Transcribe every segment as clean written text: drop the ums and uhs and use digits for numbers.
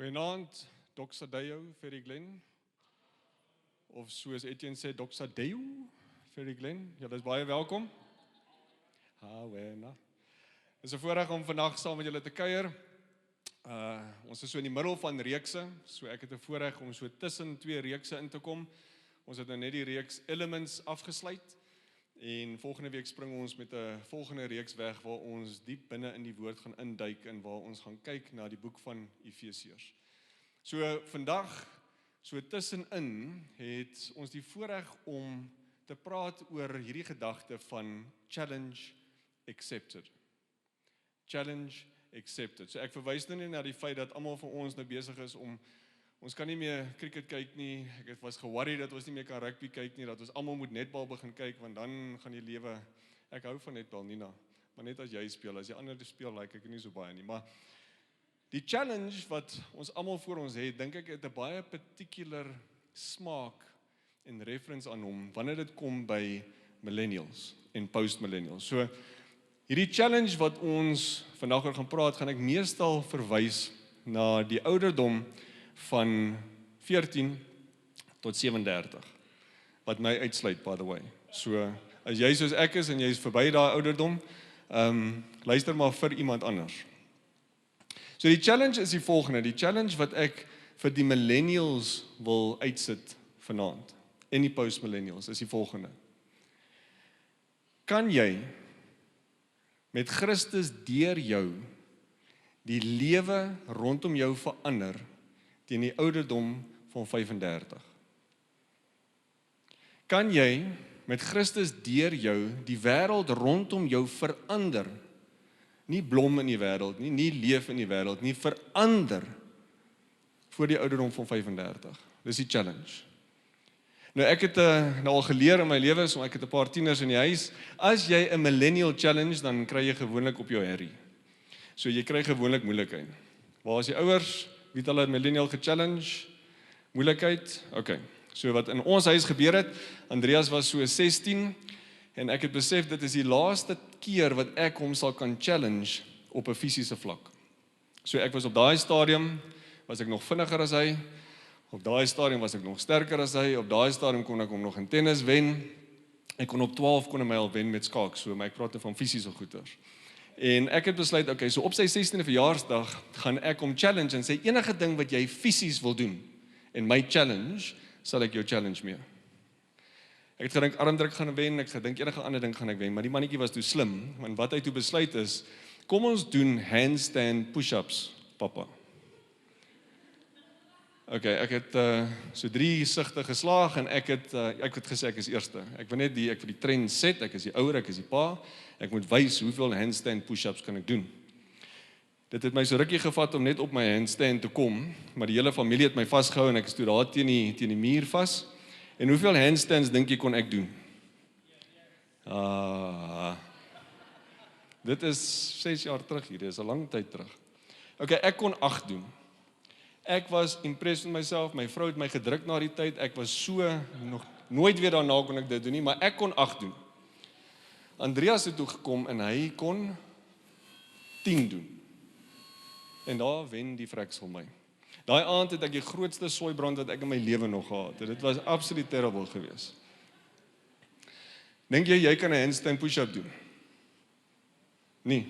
Goeienaand, Doxadeo, Ferry Glen. Of soos Etienne sê, Doxadeo, Ferry Glen. Julle is baie welkom. Wena. Dit is 'n voorreg om vandag saam met julle te kuier. Ons is so in die middel van reekse, so ek het 'n voorreg om so tussen twee reekse in te kom. Ons het nou net die reeks Elements afgesluit. En volgende week spring ons met 'n volgende reeks weg waar ons diep binne in die woord gaan induik en waar ons gaan kyk na die boek van Efesiërs. So vandag, so tussenin, het ons die voorreg om te praat oor hierdie gedagte van challenge accepted. Challenge accepted. So ek verwys nou nie na die feit dat almal van ons nou besig is om ons kan nie meer cricket kyk nie. Ek was ge-worried dat ons nie meer kan rugby kyk nie, dat ons almal moet netbal begin kyk, want dan gaan die lewe, ek hou van netbal, Nina, maar net as jy speel, as die ander speel, like ek nie so baie nie, maar die challenge wat ons almal voor ons het, dink ek het 'n baie particular smaak en reference aan hom, wanneer dit kom by millennials en post-millennials. So, hierdie challenge wat ons vandag oor gaan praat, gaan ek meestal verwys na die ouderdom van 14 tot 37, wat my uitsluit, by the way. So, as jy soos ek is en jy is verby daai ouderdom, luister maar vir iemand anders. So die challenge is die volgende, die challenge wat ek vir die millennials wil uitsit vanaand, en die post-millennials, is die volgende. Kan jy met Christus deur jou die lewe rondom jou verander teen die ouderdom van 35? Kan jy met Christus deur jou die wêreld rondom jou verander? Nie blom in die wêreld nie, nie leef in die wêreld nie, verander voor die ouderdom van 35. Dis die challenge. Nou ek het nou al geleer in my lewe, so ek het 'n paar tieners in die huis. As jy 'n millennial challenge, dan kry jy gewoonlik op jou herrie. So jy kry gewoonlik moeilikheid. Waar is die ouers? Wie het hulle 'n millennial ge-challenge? Moeilikheid? Okay. So wat in ons huis gebeur het, Andreas was so 16 en ek het besef dit is die laaste keer wat ek hom sal kan challenge op 'n fisiese vlak. So ek was op daai stadium, was ek nog vinniger as hy. Op daai stadium was ek nog sterker as hy. Op daai stadium kon ek hom nog in tennis wen. Ek kon op 12 kon hy my al wen met skaak, so maar ek praat van fisiese goeters. En ek het besluit, okay, so op sy 16de verjaarsdag gaan ek hom challenge en sê enige ding wat jy fisies wil doen en my challenge, sal ek jou challenge mee. Ek het gedink armdruk gaan wen, ek gedink enige ander ding gaan ek wen, maar die mannetjie was toe slim, want wat hy toe besluit is, kom ons doen handstand push-ups, papa. Okay, ek het so 3 sigte geslaag en ek het gesê ek is eerste. Ek wil net ek wil die trend set, ek is die ouer, ek is die pa. Ek moet wys hoeveel handstand push-ups kan ek doen. Dit het my so rukkie gevat om net op my handstand te kom, maar die hele familie het my vasgehou en ek is toe daar teen die muur vas. En hoeveel handstands dink jy kon ek doen? Dit is 6 jaar terug hier, dit is 'n lang tyd terug. Okay, ek kon 8 doen. Ek was impressed met myself, my vrou het my gedruk na die tyd, ek was so, nog nooit weer daarna kon ek dit doen nie, maar ek kon 8 doen. Andreas het toe gekom en hy kon 10 doen. En daar wen die vreksel my. Daai aand het ek die grootste soeibrand wat ek in my lewe nog gehad het. Dit was absoluut terrible geweest. Dink jy kan 'n handstand push-up doen? Nee.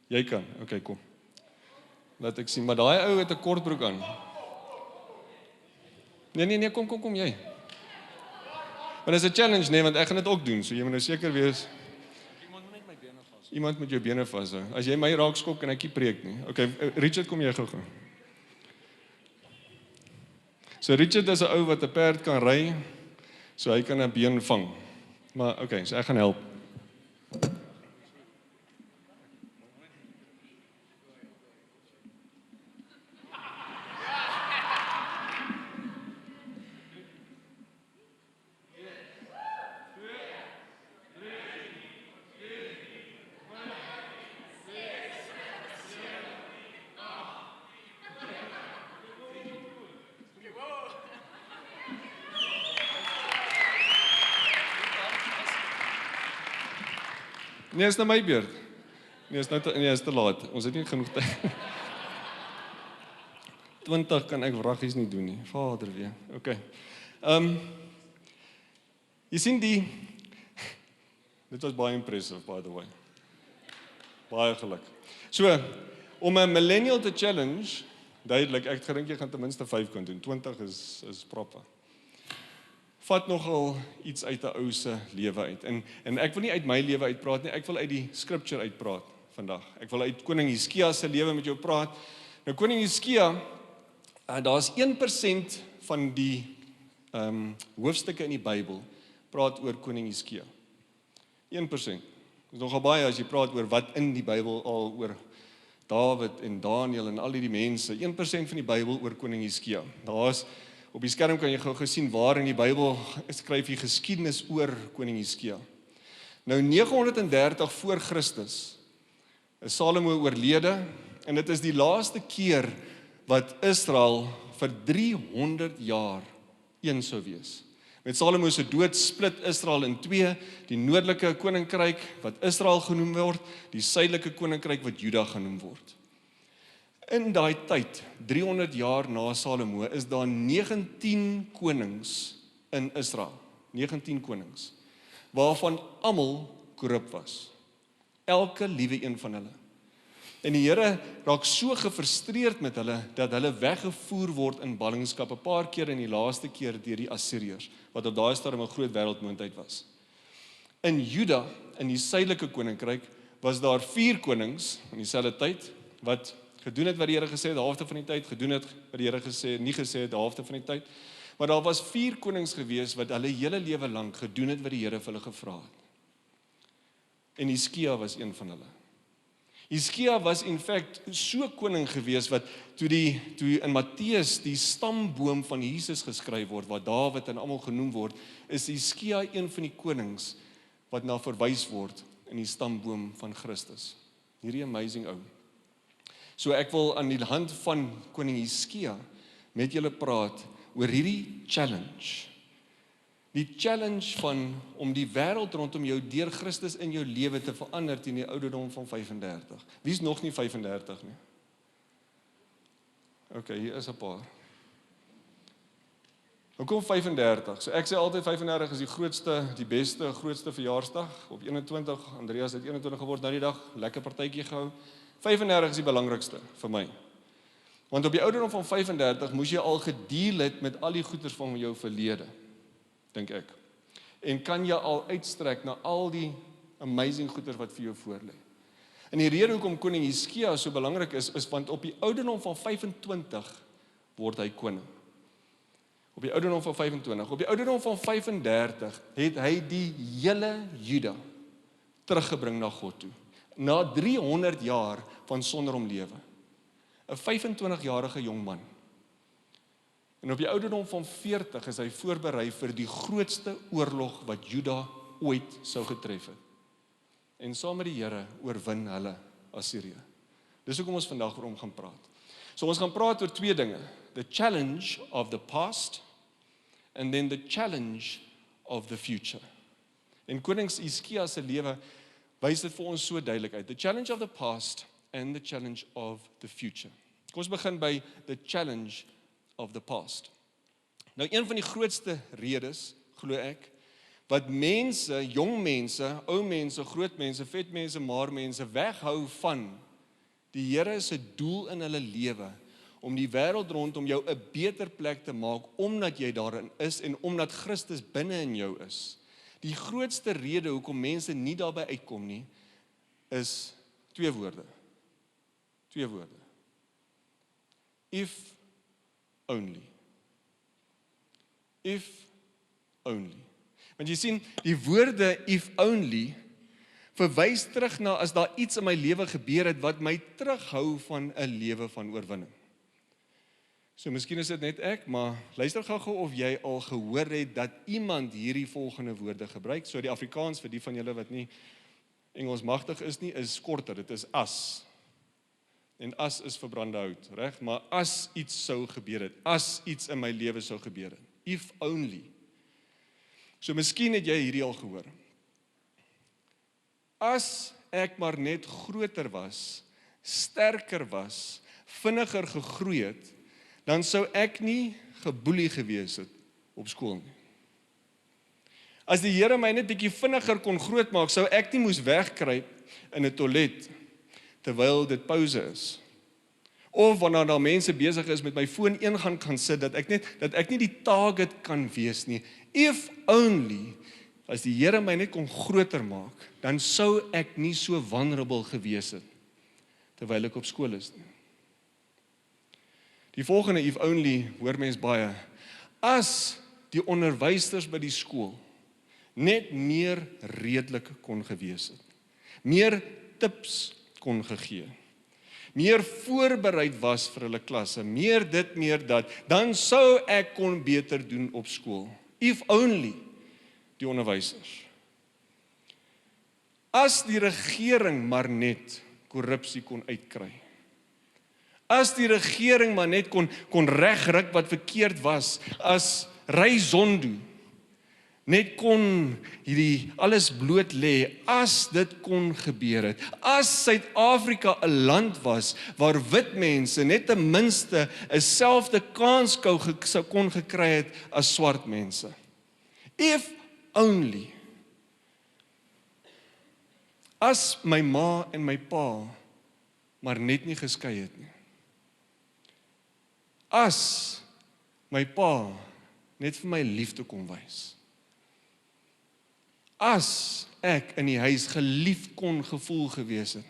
Jy kan. Okay, kom. Laat ek sien, maar daai ou het 'n kortbroek aan. Nee, kom jy. Maar dis 'n challenge, nee, want ek gaan dit ook doen, so jy moet nou seker wees. Iemand met jou bene vashou. As jy my raak skop, kan ek nie preek nie. Okay, Richard, kom jy gou-gou. So Richard is 'n ou wat 'n perd kan ry, so hy kan 'n been vang. Maar okay, so ek gaan help. Nee, is nou my beurt. Nee, is te laat. Ons het nie genoeg tyd. 20 kan ek wraggies nie doen nie. Vader weer. Okay. Jy sien dit was baie impressive, by the way. Baie geluk. So, om 'n millennial te challenge, duidelik, ek gedink jy gaan ten minste 5 kan doen. 20 is proper. Vat nogal iets uit 'n ou se lewe uit. En ek wil nie uit my lewe uitpraat nie, ek wil uit die scripture uitpraat vandag. Ek wil uit koning Hizkia se lewe met jou praat. Nou koning Hizkia, daar's 1% van die hoofstukke in die Bybel praat oor koning Hizkia. 1%. Dis nogal baie as jy praat oor wat in die Bybel al oor Dawid en Daniel en al die mense. 1% van die Bybel oor koning Hizkia. Daar's op die skerm kan jy gou gesien waar in die Bybel skryf jy geskiedenis oor koning Hizkia. Nou 930 voor Christus is Salomo oorlede en dit is die laaste keer wat Israel vir 300 jaar een sou wees. Met Salomo se dood split Israel in 2, die noordelike koninkryk wat Israel genoem word, die suidelike koninkryk wat Juda genoem word. In daai tyd, 300 jaar na Salomo, is daar 19 konings in Israel. 19 konings, waarvan almal korrup was. Elke liewe een van hulle. En die Here raak so gefrustreerd met hulle, dat hulle weggevoer word in ballingskap, 'n paar keer in die laaste keer deur die Assiriërs, wat op daai stadium 'n groot wêreldmoondheid was. In Juda, in die suidelike koninkryk, was daar 4 konings in dieselfde tyd, wat gedoen het wat die Here gesê het, die helfte van die tyd, gedoen het wat die Here nie gesê het, die helfte van die tyd. Maar daar was 4 konings gewees, wat hulle hele lewe lank gedoen het wat die Here vir hulle gevra het. En Hizkia was een van hulle. Hizkia was in fact so koning gewees wat toe in Matteus die stamboom van Jesus geskryf word, waar Dawid en almal genoem word, is Hizkia een van die konings wat na verwys word in die stamboom van Christus. Hierdie amazing ou. So ek wil aan die hand van koning Hizkia met julle praat oor hierdie challenge. Die challenge van om die wêreld rondom jou deur Christus in jou lewe te verander teen die ouderdom van 35. Wie is nog nie 35 nie? Okay, hier is 'n paar. Hoekom 35? So ek sê altyd 35 is die grootste, die beste, grootste verjaarsdag. Op 21, Andreas het 21 geword nou die dag, lekker partytjie gehou. 35 is die belangrikste vir my. Want op die ouderdom van 35 moes jy al gedeel het met al die goeders van jou verlede, dink ek. En kan jy al uitstrek na al die amazing goeders wat vir jou voorlê. En die rede hoekom koning Hizkia so belangrik is want op die ouderdom van 25 word hy koning. Op die ouderdom van 25. Op die ouderdom van 35 het hy die hele Juda teruggebring na God toe. Na 300 jaar van sonder hom lewe. 'n 25-jarige jong man. En op die ouderdom van 40 is hy voorberei vir die grootste oorlog wat Juda ooit sou getref het. En saam met die Here oorwin hulle Assirië. Dis hoekom ons vandag oor hom gaan praat. So ons gaan praat oor 2 dinge. The challenge of the past and then the challenge of the future. En koning Hizkia se lewe wys dit vir ons so duidelik uit. The challenge of the past and the challenge of the future. Kom ons begin by the challenge of the past. Nou een van die grootste redes, glo ek, wat mense, jong mense, ou mense, groot mense, vet mense, maar mense weghou van die Here se doel in hulle lewe, om die wêreld rondom jou 'n beter plek te maak, omdat jy daarin is en omdat Christus binne in jou is. Die grootste rede hoekom mense nie daarby uitkom nie, is 2 woorde. 2 woorde. If only. If only. Want jy sien, die woorde if only verwys terug na as daar iets in my lewe gebeur het wat my terughou van 'n lewe van oorwinning. So miskien is dit net ek, maar luister gou of jy al gehoor het dat iemand hierdie volgende woorde gebruik. So die Afrikaans vir die van julle wat nie Engels magtig is nie, is korter, dit is as. En as is verbrande hout, reg? Maar as iets sou gebeur het, as iets in my lewe sou gebeur het, if only. So miskien het jy hierdie al gehoor. As ek maar net groter was, sterker was, vinniger gegroei het, dan sou ek nie geboelie gewees het op skool nie. As die Here my net bietjie vinniger kon grootmaak, sou ek nie moes wegkruip in 'n toilet terwyl dit pouse is. Of wanneer daar mense besig is met my foon gaan sit, dat ek nie die target kan wees nie. If only, as die Here my net kon groter maak, dan sou ek nie so vulnerable gewees het terwyl ek op skool is nie. Die volgende if only hoor mens baie. As die onderwysers by die skool net meer redelik kon gewees het, meer tips kon gegee, meer voorbereid was vir hulle klasse, meer dit, meer dat, dan sou ek kon beter doen op skool. If only die onderwysers. As die regering maar net korrupsie kon uitkry. As die regering maar net kon regryk wat verkeerd was, as Reizondo net kon hierdie alles bloot lê, as dit kon gebeur het, as Suid-Afrika 'n land was, waar wit mense net ten minste 'n selfde kans kon gekry het as swart mense. If only. As my ma en my pa maar net nie geskei het nie. As my pa net vir my liefde kon wys. As ek in die huis geliefd kon gevoel gewees het.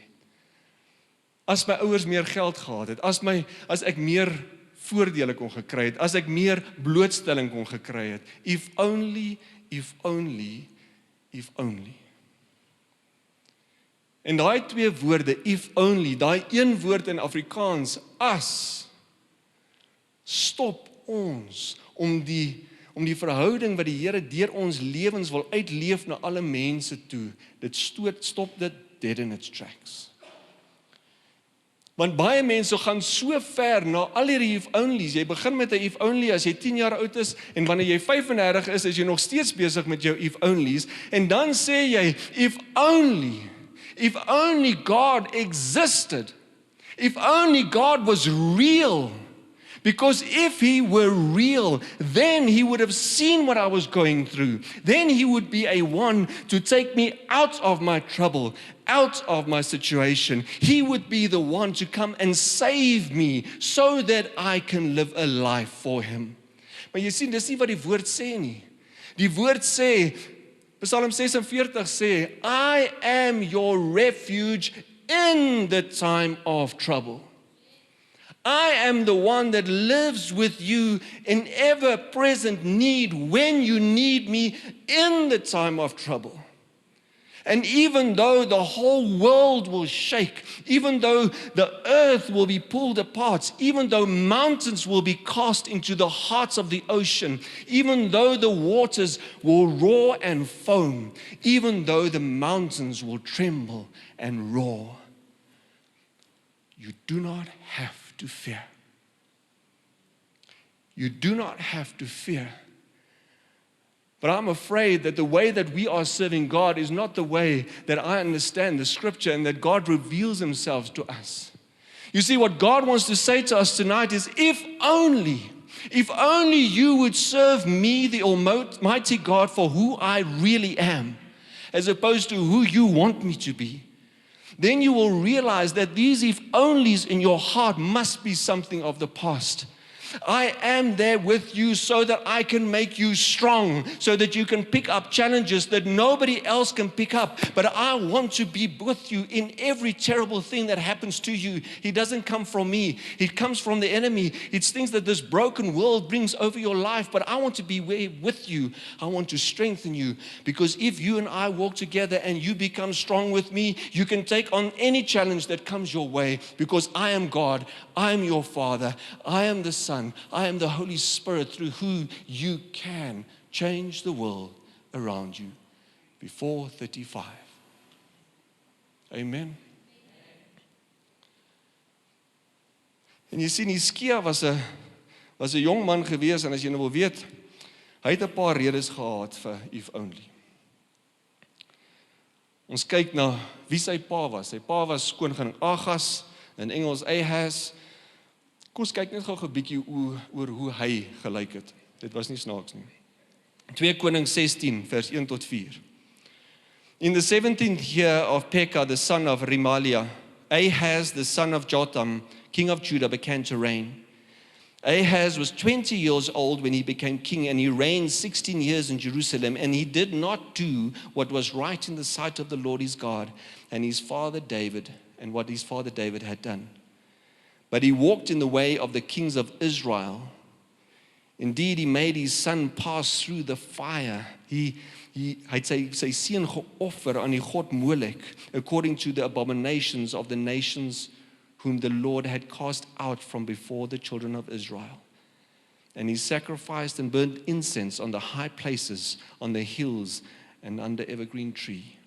As my ouers meer geld gehad het, as ek meer voordele kon gekry het, as ek meer blootstelling kon gekry het. If only, if only, if only. En daai twee woorde, if only, daai een woord in Afrikaans, as, stop ons om die verhouding wat die Here deur ons lewens wil uitleef na alle mense toe. Dit stop dit dead in its tracks. Want baie mense gaan so ver na al hierdie if onlys. Jy begin met 'n if only as jy 10 jaar oud is, en wanneer jy 35 is jy nog steeds besig met jou if onlys, en dan sê jy, if only God existed, if only God was real. Because if He were real, then He would have seen what I was going through. Then He would be a one to take me out of my trouble, out of my situation. He would be the one to come and save me so that I can live a life for Him. Maar jy sien, dis nie wat die woord sê nie. Die woord sê, Psalm 46 sê, I am your refuge in the time of trouble. I am the one that lives with you in ever-present need when you need me in the time of trouble. And even though the whole world will shake, even though the earth will be pulled apart, even though mountains will be cast into the hearts of the ocean, even though the waters will roar and foam, even though the mountains will tremble and roar, you do not have to fear. You do not have to fear. But I'm afraid that the way that we are serving God is not the way that I understand the scripture and that God reveals Himself to us. You see, what God wants to say to us tonight is, if only you would serve me, the Almighty God, for who I really am, as opposed to who you want me to be, then you will realize that these if onlys in your heart must be something of the past. I am there with you so that I can make you strong, so that you can pick up challenges that nobody else can pick up. But I want to be with you in every terrible thing that happens to you. It doesn't come from me. It comes from the enemy. It's things that this broken world brings over your life. But I want to be with you. I want to strengthen you. Because if you and I walk together and you become strong with me, you can take on any challenge that comes your way. Because I am God. I am your Father. I am the Son. I am the Holy Spirit through who you can change the world around you before 35. Amen. En jy sien, Hizkia was 'n jong man gewees, en as jy nou wil weet, hy het 'n paar redes gehad vir if only. Ons kyk na wie sy pa was. Sy pa was koning Agas, in Engels Ahaz. Kom ons kyk net gou 'n bietjie oor hoe hy gelyk het. Dit was nie snaaks nie. 2 Konings 16 vers 1 tot 4. In the 17th year of Pekah, the son of Remaliah, Ahaz, the son of Jotham, king of Judah, began to reign. Ahaz was 20 years old when he became king, and he reigned 16 years in Jerusalem, and he did not do what was right in the sight of the Lord his God, and his father David, and what his father David had done. But he walked in the way of the kings of Israel. Indeed, he made his son pass through the fire. Hy het sy seun geoffer aan die god Molek, according to the abominations of the nations whom the Lord had cast out from before the children of Israel. And he sacrificed and burnt incense on the high places, on the hills, and under evergreen tree.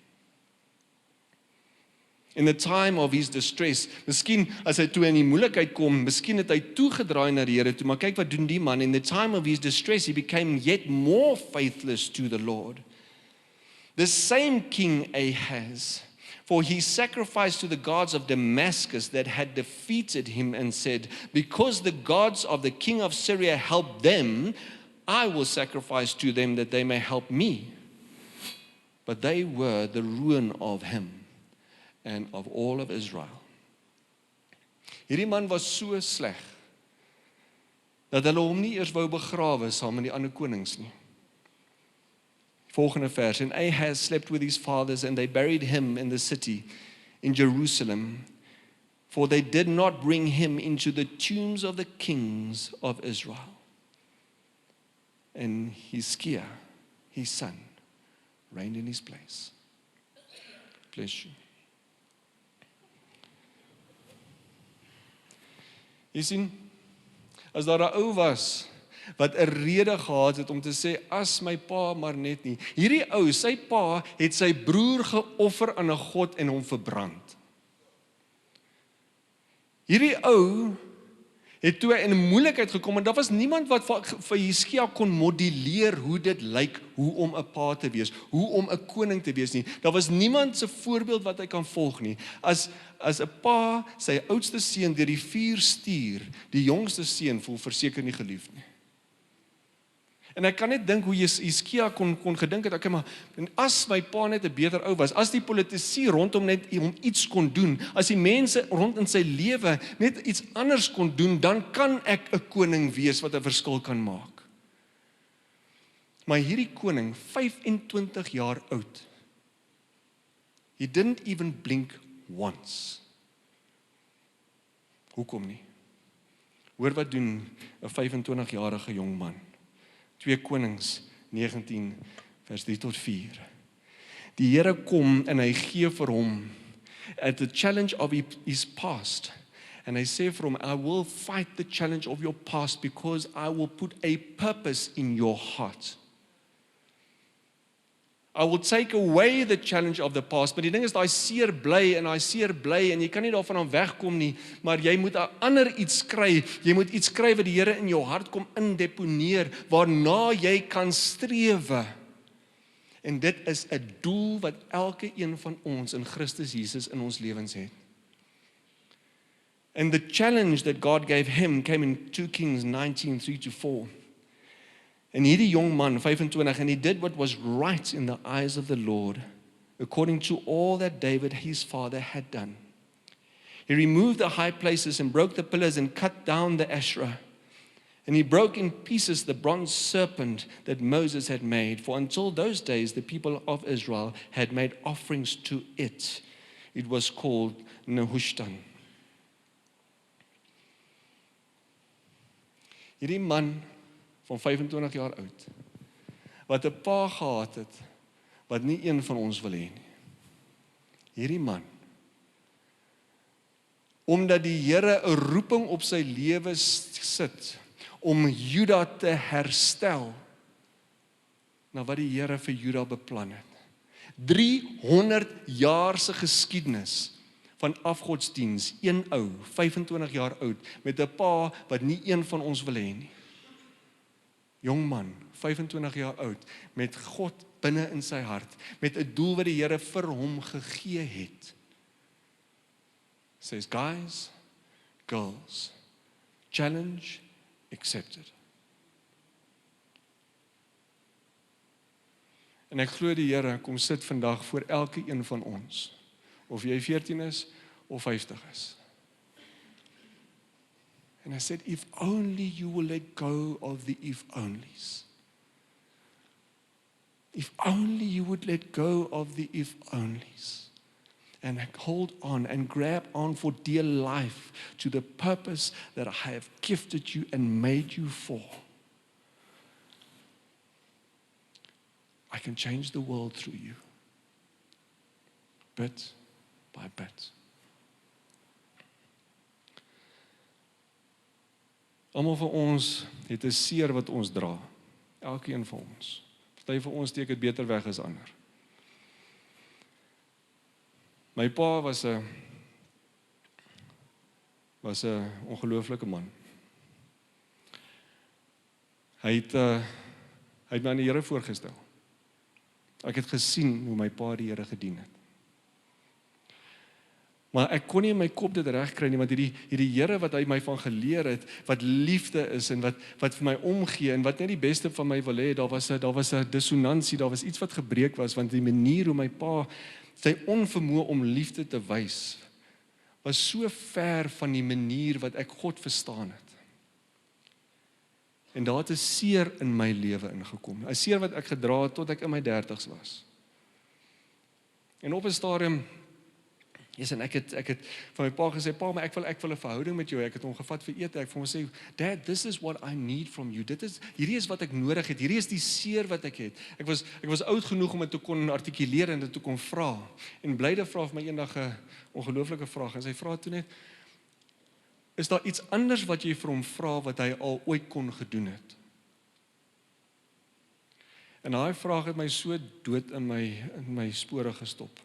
In the time of his distress, miskien as hy toe in die moeilikheid kom, miskien het hy toegedraai na die Here toe, maar kyk wat doen die man. In the time of his distress, he became yet more faithless to the Lord. The same king Ahaz, for he sacrificed to the gods of Damascus that had defeated him and said, because the gods of the king of Syria helped them, I will sacrifice to them that they may help me. But they were the ruin of him and of all of Israel. Hierdie man was so sleg, dat hulle hom nie eers wou begrawe saam met die ander konings nie. Volgende vers, and Ahaz slept with his fathers, and they buried him in the city, in Jerusalem, for they did not bring him into the tombs of the kings of Israel. And Hezekiah, his son, reigned in his place. Bless you. Jy sien, as daar 'n ou was wat 'n rede gehad het om te sê, as my pa maar net nie. Hierdie ou, sy pa het sy broer geoffer aan 'n god en hom verbrand. Hierdie ou het toe in 'n moeilikheid gekom en daar was niemand wat vir Hizkia kon modelleer hoe dit lyk, hoe om 'n pa te wees, hoe om 'n koning te wees nie. Daar was niemand se voorbeeld wat hy kan volg nie. As 'n pa sy oudste seun deur die vuur stuur, die jongste seun voel verseker nie geliefd nie. En ek kan net dink hoe Hizkia kon gedink het, okay, maar as my pa net 'n beter ou was, as die politici rondom net hom iets kon doen, as die mense rond in sy lewe net iets anders kon doen, dan kan ek 'n koning wees wat 'n verskil kan maak. Maar hierdie koning, 25 jaar oud, he didn't even blink once. Hoekom nie? Hoor wat doen 'n 25-jarige jong man. 2 Konings 19 vers 3 tot 4. Die Here kom en hy gee vir hom at the challenge of his past. And hy sê vir hom, I will fight the challenge of your past because I will put a purpose in your heart. I will take away the challenge of the past. Maar die ding is, daai seer bly en jy kan nie daarvan aan wegkom nie, maar jy moet 'n ander iets kry. Jy moet iets kry wat die Here in jou hart kom indeponeer, waarna jy kan strewe. En dit is 'n doel wat elke een van ons in Christus Jesus in ons lewens het. And the challenge that God gave him came in 2 Kings 19, 3-4. En hierdie jong man, 25, and he did what was right in the eyes of the Lord, according to all that David, his father, had done. He removed the high places and broke the pillars and cut down the Asherah. And he broke in pieces the bronze serpent that Moses had made, for until those days the people of Israel had made offerings to it. It was called Nehushtan. Hierdie man van 25 jaar oud, wat 'n pa gehad het, wat nie een van ons wil hê nie. Hierdie man, omdat die Here 'n roeping op sy lewe sit, om Juda te herstel, na wat die Here vir Juda beplan het. 300 jaar se geskiedenis, van afgodsdiens, een ou, 25 jaar oud, met 'n pa wat nie een van ons wil hê nie. Jong man, 25 jaar oud, met God binne in sy hart, met 'n doel wat die Here vir hom gegee het. Says, guys, girls, Challenge accepted. En ek glo die Here kom sit vandag voor elke een van ons, of jy 14 is of 50 is. And I said, if only you will let go of the if onlys. If only you would let go of the if onlys. And hold on and grab on for dear life to the purpose that I have gifted you and made you for. I can change the world through you. Bit by bit. Almal van ons het 'n seer wat ons dra. Elkeen van ons. Party van ons steek dit beter weg as ander. My pa was 'n ongelooflike man. Hy het my aan die Here voorgestel. Ek het gesien hoe my pa die Here gedien het. Maar ek kon nie in my kop dit reg kry nie, want hierdie Here wat hy my van geleer het, wat liefde is en wat vir my omgee en wat net die beste van my wil hê, daar was 'n dissonansie, daar was iets wat gebreek was, want die manier hoe my pa sy onvermoë om liefde te wys was so ver van die manier wat ek God verstaan het. En daar het 'n seer in my lewe ingekom. 'n Seer wat ek gedra het tot ek in my 30's was. En op 'n stadium, en ek het van my pa gesê, pa, maar ek wil 'n verhouding met jou hê. Ek het hom gevat vir ete. Ek het vir hom gesê, Dad, this is what I need from you. Hierdie is wat ek nodig het. Hierdie is die seer wat ek het. Ek was oud genoeg om dit te kon artikuleer en dit te kon vra. En Blyde vra vir my eendag 'n ongelooflike vraag. En sy vra toe net, is daar iets anders wat jy vir hom vra wat hy al ooit kon gedoen het? En daai vraag het my so dood in my spore gestop.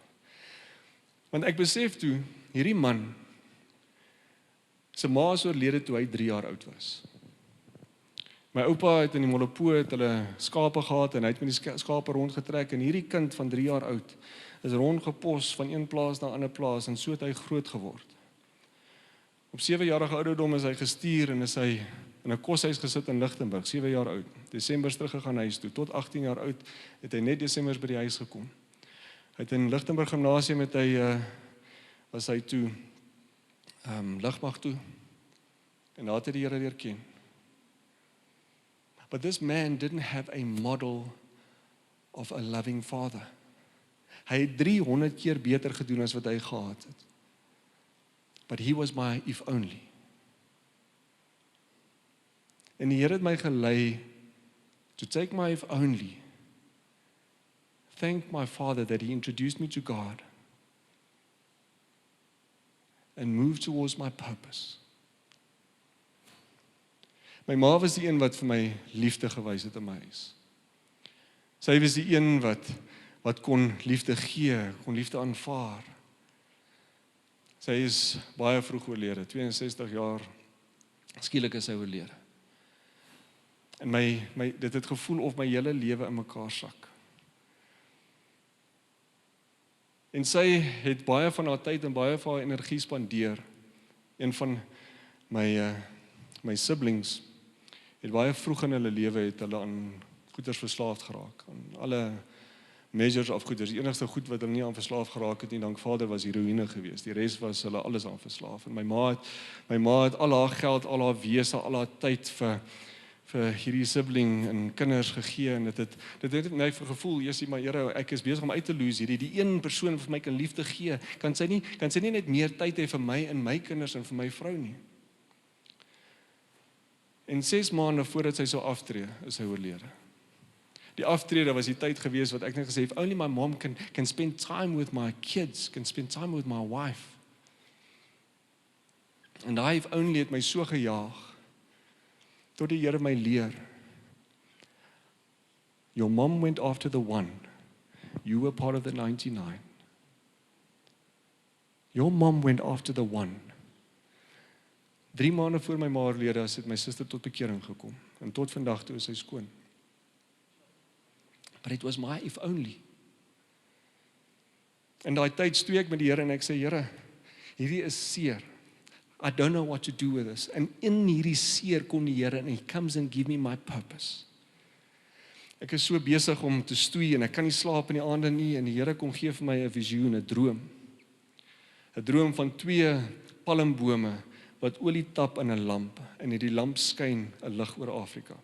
Want ek besef toe, hierdie man, sy ma is oorlede toe hy 3 jaar oud was. My oupa het in die Molopoort hulle skape gehad en hy het met die skape rondgetrek en hierdie kind van 3 jaar oud is rondgepos van een plaas na 'n ander plaas en so het hy groot geword. Op 7-jarige ouderdom is hy gestuur en is hy in 'n koshuis gesit in Lichtenburg, 7 jaar oud. Desember teruggegaan huis toe, tot 18 jaar oud het hy net Desember by die huis gekom. Hy het in Lichtenburg Gimnasium was hy toe Lugmag toe en daar het hy die Here leer ken. But this man didn't have a model of a loving father. Hy het 300 keer beter gedoen as wat hy gehad het. But he was my if only. En die Here het my gelei to take my if only. Thank my Father that he introduced me to God and moved towards my purpose. My ma was die een wat vir my liefde gewys het in my huis. Sy was die een wat kon liefde gee, kon liefde aanvaar. Sy is baie vroeg oorlede, 62 jaar, skielik is sy oorlede. En dit het gevoel of my hele lewe in mekaar sak. En sy het baie van haar tyd en baie van haar energie spandeer. Een van my siblings het baie vroeg in hulle lewe het hulle aan goeders verslaafd geraak, aan alle measures of goeders. Die enigste goed wat hulle nie aan verslaaf geraak het nie, dank Vader, was heroïne geweest. Die res was hulle alles aan verslaaf. En my ma het al haar geld, al haar wese, al haar tyd vir hierdie sibling en kinders gegee en dit het my gevoel, Jessie, maar Here, ek is besig om uit te lose hierdie. Die een persoon wat vir my kan liefde gee, kan sy nie net meer tyd hê vir my en my kinders en vir my vrou nie. En 6 maande voordat sy sou aftree, is sy oorlede. Die aftrede was die tyd gewees wat ek net gesê, if only my mom can spend time with my kids, can spend time with my wife. En daai if only het my so gejaag, tot die Here my leer. Your mom went after the one. You were part of the 99. Your mom went after the one. 3 maande voor my ma oorlede het my suster tot bekering gekom. En tot vandag toe is sy skoon. But it was my if only. En daai tyd stoei ek met die Here en ek sê, Here, hierdie is seer. I don't know what to do with this. En in hierdie seer kom die Here en He comes and give me my purpose. Ek is so besig om te stoei en ek kan nie slaap in die aande nie en die Here kom gee vir my 'n visioen, 'n droom. 'n Droom van 2 palmbome wat olie tap in 'n lamp en hierdie lamp skyn 'n lig oor Afrika.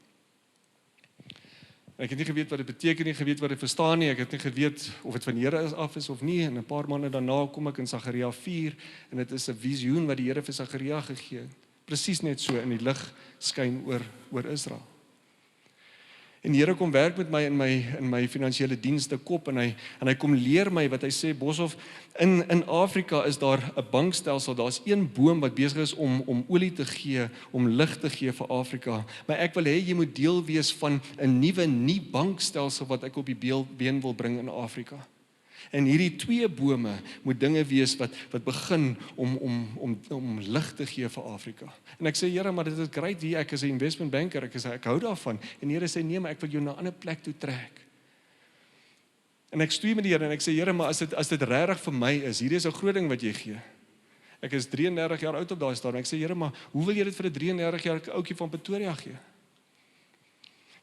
Ek het nie geweet wat dit beteken nie, geweet wat dit verstaan nie, ek het nie geweet of dit van die Here af is of nie, en 'n paar maande daarna kom ek in Sagaria 4, en dit is 'n visioen wat die Here vir Sagaria gegee het, presies net so, in die lig skyn oor Israel. En die Here kom werk met my in my finansiële dienste kop, en hy kom leer my wat hy sê, Boshoff, in Afrika is daar 'n bankstelsel, daar's een boom wat besig is om olie te gee, om lig te gee vir Afrika, maar ek wil hê jy moet deel wees van 'n nuwe bankstelsel wat ek op die been wil bring in Afrika. En hierdie 2 bome moet dinge wees wat begin om lig te gee vir Afrika. En ek sê, Here, maar dit is great hier, ek is 'n investment banker, ek hou daarvan. En die Here sê, nee, maar ek wil jou na 'n ander plek toe trek. En ek stoei met die Here en ek sê, Here, maar as dit regtig vir my is, hierdie is 'n groot ding wat jy gee. Ek is 33 jaar oud op daai stadium. Ek sê, Here, maar hoe wil jy dit vir 'n 33-jarige ouetjie van Pretoria gee?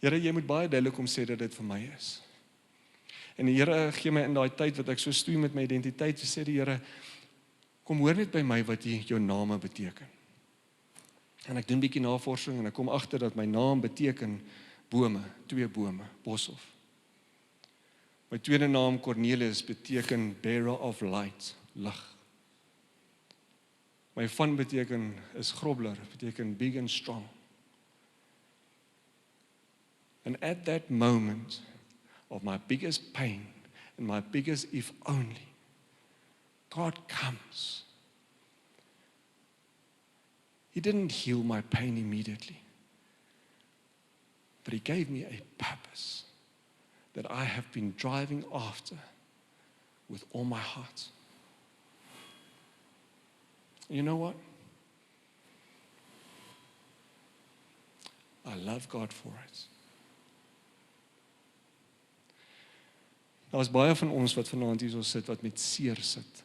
Here, jy moet baie duidelik kom sê dat dit vir my is. En die Here gee my in daai tyd wat ek so stoei met my identiteit, sê die Here, kom hoor net by my wat jou name beteken. En ek doen 'n bietjie navorsing en ek kom agter dat my naam beteken bome, 2 bome, Boshoff. My tweede naam Cornelius beteken bearer of light, lig. My van beteken is grobler, beteken big and strong. And at that moment of my biggest pain and my biggest if only, God comes. He didn't heal my pain immediately, but He gave me a purpose that I have been driving after with all my heart. You know what? I love God for it. Daar is baie van ons wat vanaand hier so sit, wat met seer sit.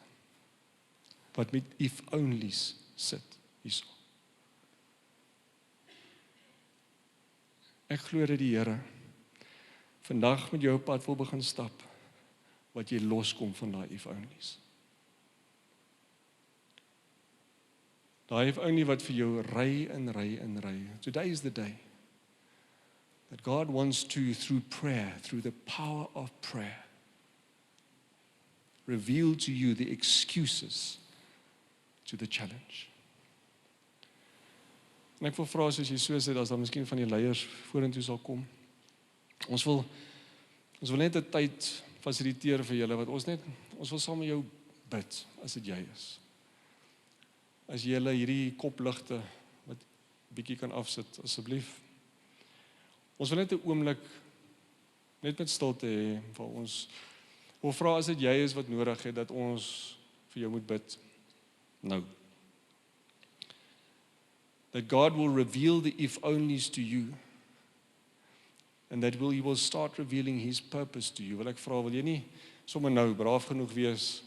Wat met if only's sit hierso. Ek glo dat die Here vandag met jou op pad wil begin stap, wat jy loskom van daai if only's. Daai if only wat vir jou ry en ry en ry. Today is the day that God wants to, through prayer, through the power of prayer, reveal to you the excuses to the challenge. En ek wil vra, soos jy so sê, as daar miskien van die leiers vorentoe sal kom. Ons wil net 'n tyd fasiliteer vir julle, wat ons wil saam met jou bid, as dit jy is. As julle hierdie kopligte wat bietjie kan afsit, asseblief. Ons wil net 'n oomblik net met stilte hê vir ons. Wil vra as dit jy is wat nodig het dat ons vir jou moet bid. Nou. That God will reveal the if onlys to you. And that He will start revealing His purpose to you. Wil ek vra, wil jy nie sommer nou braaf genoeg wees?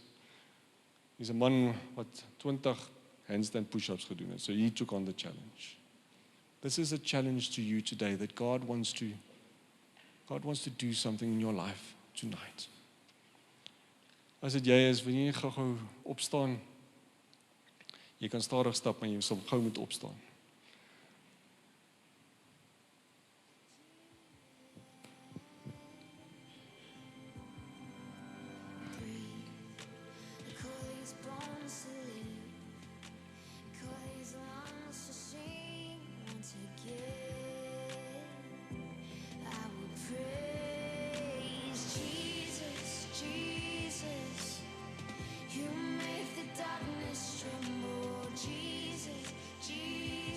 Hy's 'n man wat 20 handstand push-ups gedoen het. So he took on the challenge. This is a challenge to you today that God wants to do something in your life tonight. As dit jy is, wil jy nie gou opstaan? Jy kan stadig stap, maar jy sal gou moet opstaan. You make the darkness tremble, Jesus, Jesus.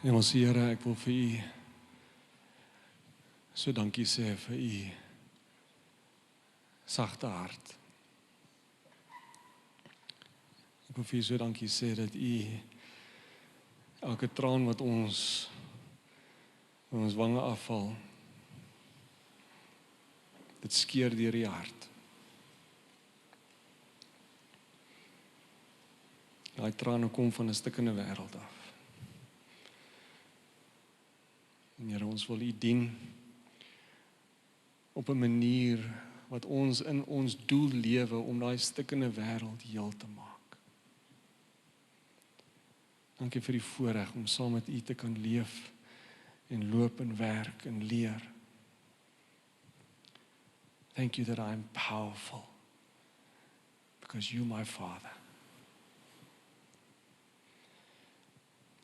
Hemelse Here, ek wil vir U so dankie sê vir U sagte hart. Ek wil vir U so dankie sê dat U elke traan wat ons wange afval, dit skeer deur die hart. Daai trane kom van 'n stikkende wêreld af. En Here, ons wil U dien op 'n manier wat ons in ons doel lewe om daai stikkende wêreld heel te maak. Dankie vir die voorreg om saam met U te kan leef en loop en werk en leer. Thank you that I am powerful because you, my Father.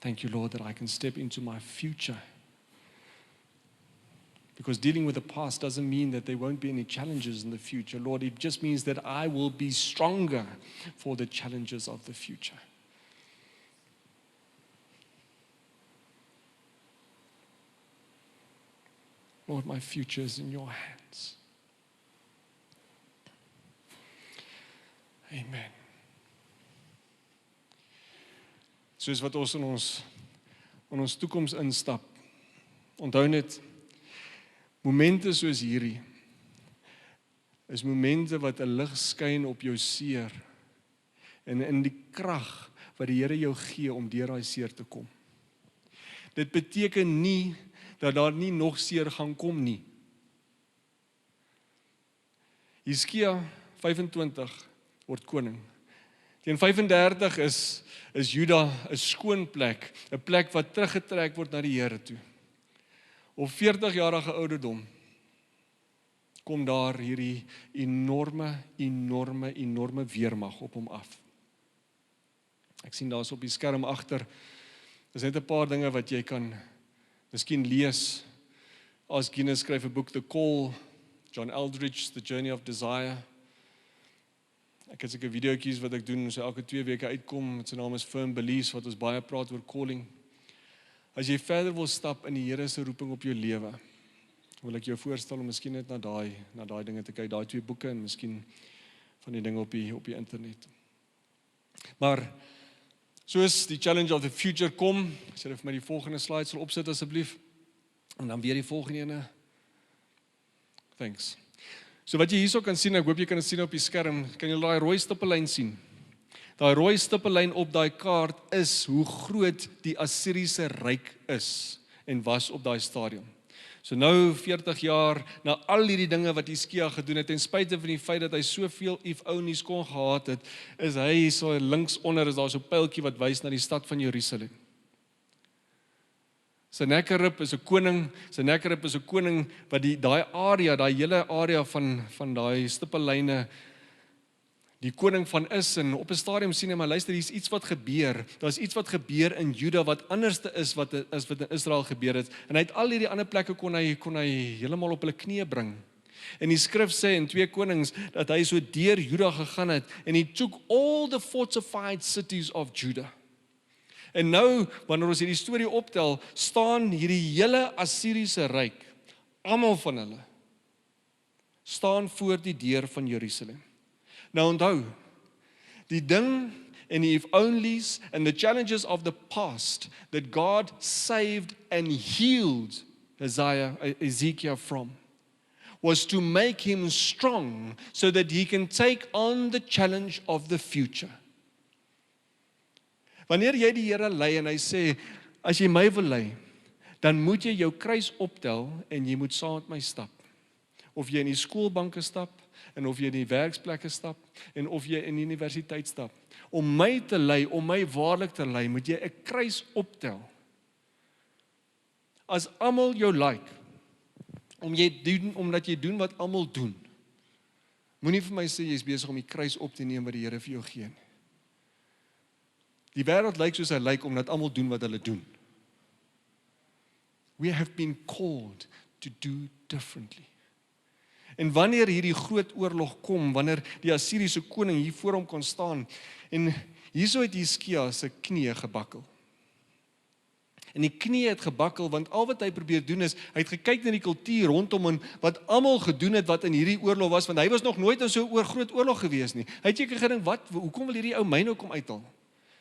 Thank you, Lord, that I can step into my future. Because dealing with the past doesn't mean that there won't be any challenges in the future. Lord, it just means that I will be stronger for the challenges of the future. Lord, my future is in your hands. Amen. Soos wat ons in ons toekoms instap, onthou net, momente soos hierdie, is momente wat 'n lig skyn op jou seer, en in die krag wat die Here jou gee om deur daai seer te kom. Dit beteken nie, dat daar nie nog seer gaan kom nie. Hizkia 25 word koning. Teen 35 is Juda 'n skoon plek, 'n plek wat teruggetrek word na die Here toe. Op 40-jarige ouderdom kom daar hierdie enorme weermag op hom af. Ek sien daar's op die skerm agter, is net 'n paar dinge wat jy kan miskien lees. As Guinness skryf 'n boek, The Call, John Eldridge, The Journey of Desire. Ek het seker videoetjies wat ek doen, so elke 2 weke uitkom, sy naam is Firm Beliefs, wat ons baie praat oor calling. As jy verder wil stap in die Here se roeping op jou lewe, wil ek jou voorstel om miskien net na daai dinge te kyk, daai 2 boeke en miskien van die dinge op die internet. Maar soos die challenge of the future kom, as jy vir my die volgende slide sal opsit asseblief, en dan weer die volgende ene. Thanks. So wat jy hierso kan sien, ek hoop jy kan dit sien op die skerm, kan jy daai rooi stippellyn sien. Daai rooi stippellyn op daai kaart is hoe groot die Assiriese ryk is en was op daai stadium. So nou 40 jaar na al hierdie dinge wat Hizkia gedoen het, ten spyte van die feit dat hy soveel If-Onies kon gehad het, is hy so links onder, is daar so 'n pyltjie wat wys na die stad van Jerusalem. Sennacherib is 'n koning wat daai hele area van daai stippellyne die koning van is, en op 'n stadium sien hy, maar luister, hier is iets wat gebeur. Daar's iets wat gebeur in Juda wat anderste is wat in Israel gebeur het. En hy het al hierdie ander plekke kon hy heeltemal op hulle knieë bring. En die skrif sê in 2 Konings dat hy so deur Juda gegaan het en he took all the fortified cities of Judah. En nou, wanneer ons hierdie storie optel, staan hierdie hele Assiriese ryk, almal van hulle, staan voor die deur van Jerusalem. Nou onthou, die ding en die if-onlys and the challenges of the past that God saved and healed Ezekiel from was to make him strong so that he can take on the challenge of the future. Wanneer jy die Here lei en hy sê, as jy my wil lei, dan moet jy jou kruis optel en jy moet saam met my stap. Of jy in die skoolbanke stap, en of jy in die werksplekke stap, en of jy in die universiteit stap. Om my te lei, om my waarlik te lei, moet jy 'n kruis optel. As almal jou like, omdat jy doen wat almal doen, moenie vir my sê jy is besig om die kruis op te neem wat die Here vir jou gee. Die wêreld lyk soos hy lyk omdat almal doen wat hulle doen. We have been called to do differently. En wanneer hierdie groot oorlog kom, wanneer die Assiriese koning hier voor hom kon staan, en hierso het Hizkia se knieë gebakkel. En die knie het gebakkel, want al wat hy probeer doen is, hy het gekyk na die kultuur rondom en wat almal gedoen het wat in hierdie oorlog was, want hy was nog nooit in so 'n groot oorlog gewees nie. Hy het seker gedink, hoekom wil hierdie ou my nou kom uithaal?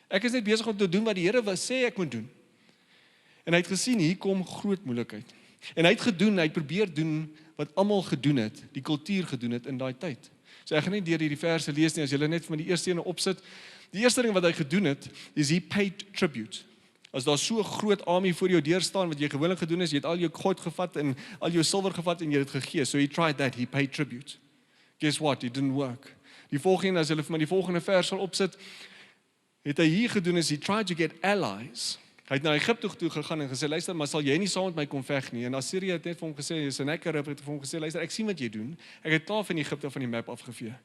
Ek is net besig om te doen wat die Here wil sê ek moet doen. En hy het gesien, hier kom groot moeilikheid. En hy het probeer doen wat almal gedoen het, die kultuur gedoen het in daai tyd. So ek gaan nie deur hierdie verse lees nie, as julle net vir my die eerste ene opsit. Die eerste ding wat hy gedoen het, is he paid tribute. As daar so 'n groot army voor jou deur staan, wat jy gewoonlik gedoen is, jy het al jou goud gevat en al jou silwer gevat en jy het dit gegee. So he tried that, he paid tribute. Guess what, it didn't work. Die volgende, as hulle vir my die volgende vers sal opsit, het hy hier gedoen is, he tried to get allies. Hy het na Egipte toe gegaan en gesê, luister, maar sal jy nie saam met my kom veg nie? En Assirië het net vir hom gesê, Sennacherib het vir hom gesê, luister, ek sien wat jy doen. Ek het klaar van Egipte van die map afgevee.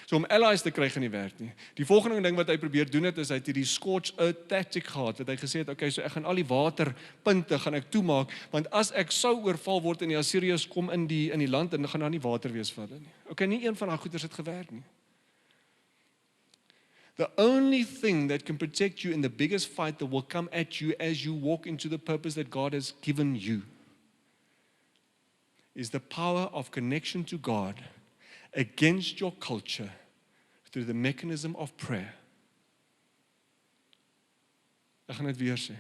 So om allies te kry gaan nie werk nie. Die volgende ding wat hy probeer doen het, is hy het hierdie scorched earth tactic gehad, wat hy gesê het, okay, so ek gaan al die waterpunte gaan ek toemaak, want as ek sou oorval word en die Assiriërs kom in die land, dan gaan daar nie water wees vir hulle nie. Okay, nie een van daai goeders het gewerk nie. The only thing that can protect you in the biggest fight that will come at you as you walk into the purpose that God has given you is the power of connection to God against your culture through the mechanism of prayer. Ek gaan dit weer sê.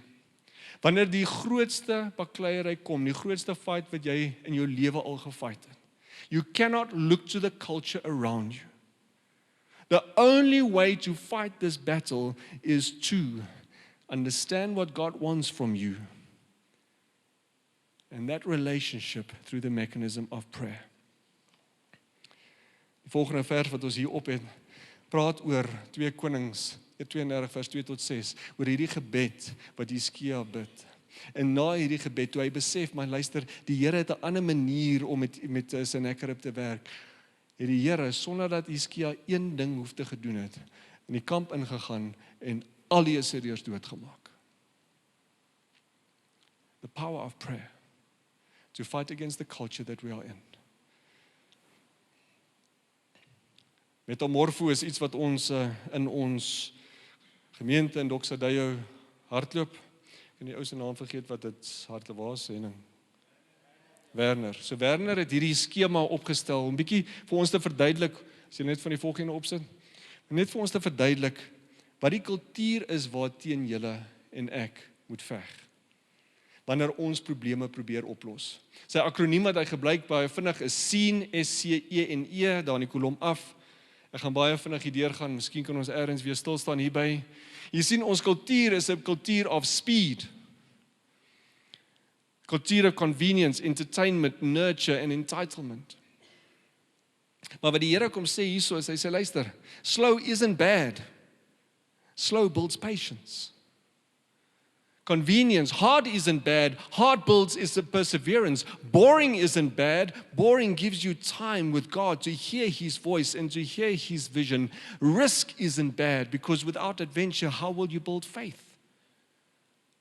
Wanneer die grootste bakleierery kom, die grootste fight wat jy in jou lewe al gefight het, you cannot look to the culture around you. The only way to fight this battle is to understand what God wants from you. And that relationship through the mechanism of prayer. Die volgende vers wat ons hier op het, praat oor 2 Konings, 32 vers 2 tot 6, oor hierdie gebed wat Hiskia bid. En na hierdie gebed, toe hy besef, maar luister, die Here het 'n ander manier om met Sennacherib te werk. Het die Here, sonder dat Hiskia een ding hoef te gedoen het, in die kamp ingegaan en al die Assiriërs doodgemaak. The power of prayer to fight against the culture that we are in. Metamorfo is iets wat ons in ons gemeente in Doxadeyo hardloop. Ek kan die ou se naam vergeet wat dit hardloop was, Henning. Werner. So Werner het hierdie skema opgestel om bietjie vir ons te verduidelik, as jy net van die volgende opsit, net vir ons te verduidelik wat die kultuur is waarteen julle en ek moet veg. Wanneer ons probleme probeer oplos. Sy akroniem wat hy gebruik baie vinnig is SEEN, S-C-E-N-E, daar in die kolom af. Ek gaan baie vinnig hier deurgaan, miskien kan ons ergens weer stil staan hierby. Jy sien, ons kultuur is 'n kultuur of speed. Culture of convenience, entertainment, nurture and entitlement. Maar wat die Here kom sê hierso is, hy sê, luister, slow isn't bad. Slow builds patience. Convenience, hard isn't bad. Hard builds is a perseverance. Boring isn't bad. Boring gives you time with God to hear His voice and to hear His vision. Risk isn't bad, because without adventure, how will you build faith?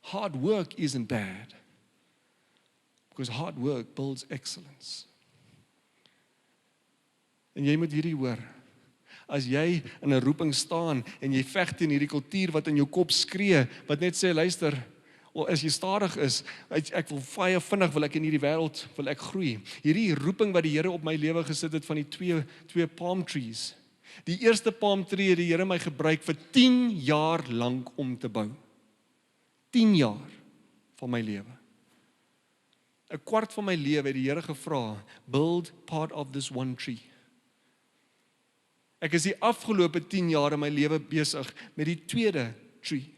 Hard work isn't bad, because hard work builds excellence. En jy moet hierdie hoor. As jy in 'n roeping staan en jy veg teen hierdie kultuur wat in jou kop skree, wat net sê, luister, as jy stadig is, ek wil baie vinnig, wil ek in hierdie wêreld, wil ek groei. Hierdie roeping wat die Here op my lewe gesit het van die twee palm trees. Die eerste palm tree het die Here my gebruik vir 10 jaar lank om te bou. 10 jaar van my lewe. 'n kwart van my lewe het die Here gevra, build part of this one tree. Ek is die afgelope 10 jaar in my lewe besig met die tweede tree.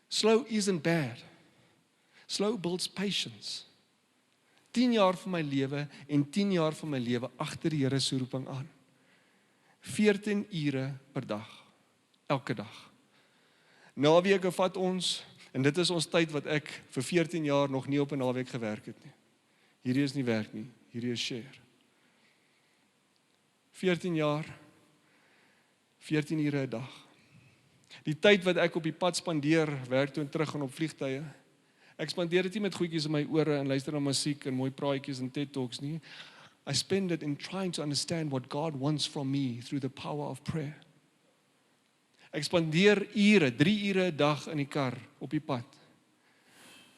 Slow isn't bad. Slow builds patience. 10 jaar van my lewe en 10 jaar van my lewe agter die Here se roeping aan. 14 ure per dag, elke dag. Naweke vat ons, en dit is ons tyd wat ek vir 14 jaar nog nie op 'n naweek gewerk het nie. Hierdie is nie werk nie, hierdie is share. 14 jaar, 14 ure 'n dag. Die tyd wat ek op die pad spandeer, werk toe en terug gaan op vliegtye. Ek spandeer dit nie met goedjies in my ore en luister na musiek en mooi praatjies en TED Talks nie. I spend it in trying to understand what God wants from me through the power of prayer. Ek spandeer ure, 3 ure 'n dag in die kar, op die pad,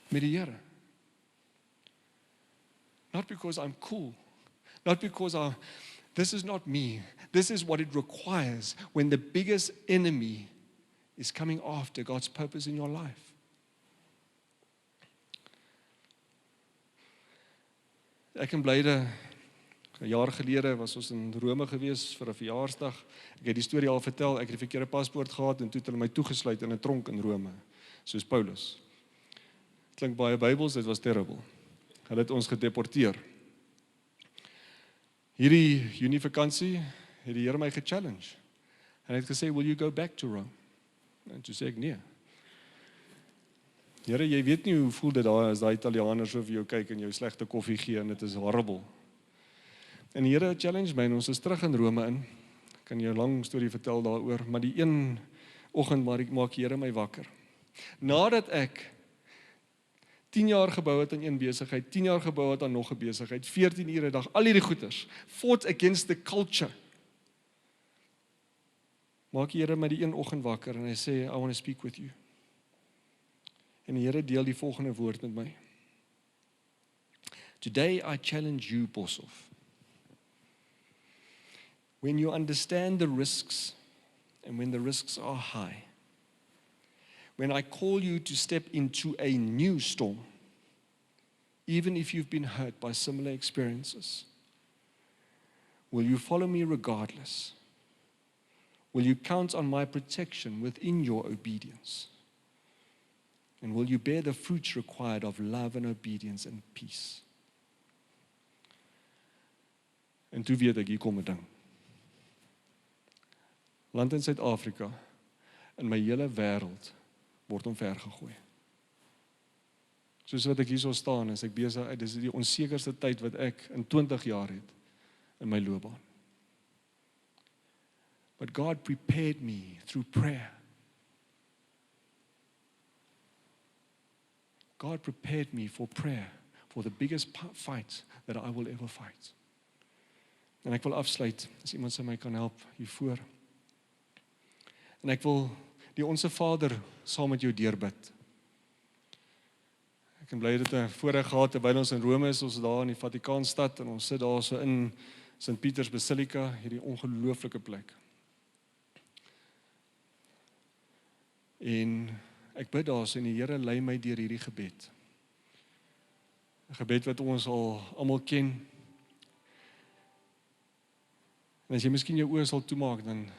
met die Here. Not because I'm cool, not because this is not me. This is what it requires when the biggest enemy is coming after God's purpose in your life. Ek en Blyde, 'n jaar gelede was ons in Rome gewees vir 'n verjaarsdag. Ek het die storie al vertel, ek het die verkeerde paspoort gehad en toe het hulle my toegesluit in 'n tronk in Rome, soos Paulus. Klink baie Bybels, dit was terrible. Hulle het ons gedeporteer. Hierdie Junie vakansie het die Here my gechallenge. En hy het gesê, will you go back to Rome? En toe sê ek, nee. Here, jy weet nie hoe voel dit daar as daai Italianers so vir jou kyk en jou slegte koffie gee en dit is horrible. En die Here challenge my en ons is terug in Rome in. Ek kan jou 'n lang storie vertel daaroor, maar die een oggend maak die Here my wakker. Nadat ek 10 jaar gebou het aan een besigheid, 10 jaar gebou het aan nog 'n besigheid, 14 ure 'n dag, al hierdie goeders, fought against the culture. Maak die Here my die een oggend wakker en hy sê, I want to speak with you. En die Here deel die volgende woord met my. Today I challenge you, Boshoff. When you understand the risks, and when the risks are high, when I call you to step into a new storm, even if you've been hurt by similar experiences, will you follow me regardless? Will you count on my protection within your obedience? And will you bear the fruits required of love and obedience and peace? En toe weet ek, hier kom 'n ding. Land in Suid-Afrika, in my hele wêreld, word omvergegooi. Soos wat ek hier so staan, is ek besig, dis die onsekerste tyd wat ek in 20 jaar het in my loopbaan. But God prepared me through prayer. God prepared me for prayer, for the biggest fight that I will ever fight. En ek wil afsluit, as iemand sy my kan help hiervoor. En ek wil die Onse Vader saam met jou deurbid. Ek en bly dit 'n voorreg gehad terwyl ons in Rome is, ons daar in die Vatikaanstad en ons sit daar so in St. Peter's Basilica, hierdie ongelooflike plek. En ek bid daar so en die Here lei my deur hierdie gebed. 'n Gebed wat ons al almal ken. En as jy miskien jou oë sal toemaak, dan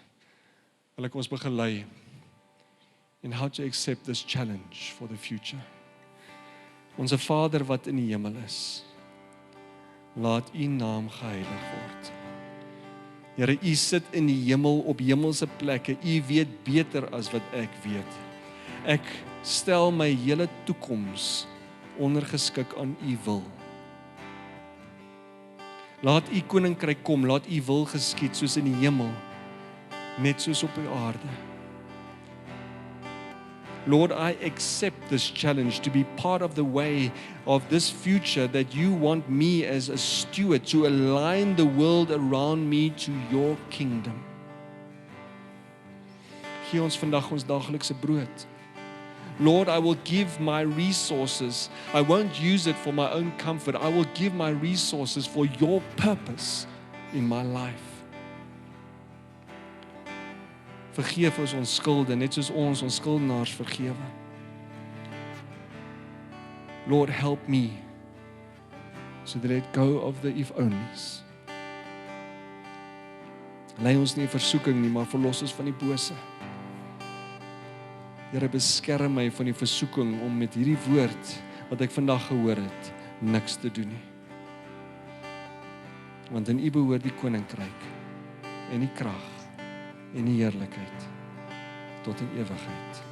wil ek ons begelei in how to accept this challenge for the future. Onse Vader wat in die hemel is, laat U naam geheilig word. Here, U sit in die hemel op hemelse plekke. U weet beter as wat ek weet. Ek stel my hele toekoms ondergeskik aan U wil. Laat U koninkryk kom, laat U wil geskied soos in die hemel, net soos op die aarde. Lord, I accept this challenge to be part of the way of this future that you want me as a steward to align the world around me to your kingdom. Gee ons vandag ons daaglikse brood. Lord, I will give my resources. I won't use it for my own comfort. I will give my resources for your purpose in my life. Vergeef ons skulde, net soos ons skuldenaars vergewe. Lord, help me so that I let go of the if-onlys. Lei ons nie in versoeking nie, maar verlos ons van die bose. Here, beskerm my van die versoeking om met hierdie woord wat ek vandag gehoor het, niks te doen nie. Want in U behoort die koninkryk en die krag en die heerlikheid tot in ewigheid.